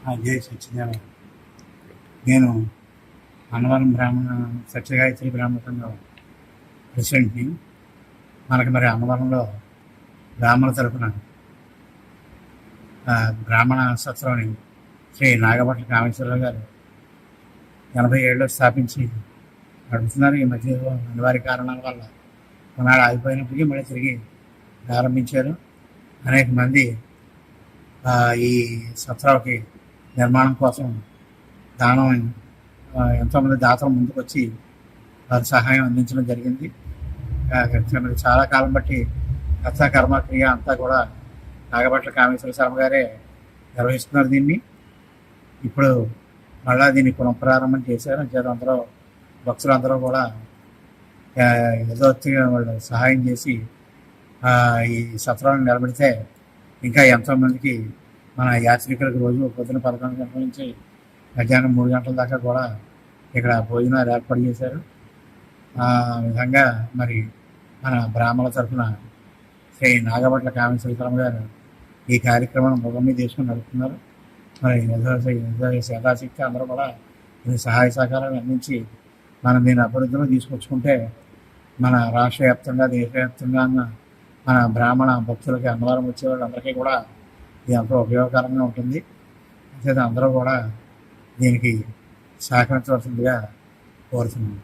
జై సత్యదేవ. నేను అన్నవరం బ్రాహ్మణ సత్యగాయత్రి బ్రాహ్మణ సంఘం ప్రెసిడెంట్ని. మనకి మరి అన్నవరంలో బ్రాహ్మణ తరఫున బ్రాహ్మణ సత్రంని శ్రీ నాగభట్ల కామేశ్వరరావు గారు 80 ఏళ్ళు స్థాపించి నడుపుతున్నారు. ఈ మధ్య అనివార్య కారణాల వల్ల కొన్నాళ్ళు ఆగిపోయినప్పటికీ మళ్ళీ తిరిగి ప్రారంభించారు. అనేక మంది ఈ సత్రాలకి నిర్మాణం కోసం దానం ఎంతోమంది దాతలు ముందుకు వచ్చి వారి సహాయం అందించడం జరిగింది. చాలా కాలం బట్టి కథా కర్మక్రియ అంతా కూడా నాగభట్ల కామేశ్వర శర్మ గారే నిర్వహిస్తున్నారు దీన్ని. ఇప్పుడు మళ్ళా దీన్ని పునఃప్రారంభం చేశారు. అంచేత అందరూ భక్తులందరూ కూడా యథోక్తిగా వాళ్ళు సహాయం చేసి ఈ సత్రాలను నిలబెడితే ఇంకా ఎంతోమందికి మన యాత్రికులకు రోజు పొద్దున 11 గంటల నుంచి మధ్యాహ్నం 3 గంటల దాకా కూడా ఇక్కడ భోజనాలు ఏర్పాటు చేశారు. ఆ విధంగా మరి మన బ్రాహ్మణుల తరఫున శ్రీ నాగభట్ల కామేశ్వర శర్మ గారు ఈ కార్యక్రమాన్ని ముఖం మీద తీసుకుని నడుపుతున్నారు. మరి యథాశక్తి అందరూ కూడా దీని సహాయ సహకారాలు అందించి మనం దీని అభివృద్ధిలో తీసుకొచ్చుకుంటే మన రాష్ట్ర వ్యాప్తంగా దేశవ్యాప్తంగా ఉన్న మన బ్రాహ్మణ భక్తులకి అన్నవరం వచ్చే వాళ్ళందరికీ కూడా ఇది ఎంతో ఉపయోగకరంగా ఉంటుంది. అంతే అందరూ కూడా దీనికి సహకరించవలసిందిగా కోరుతున్నాను.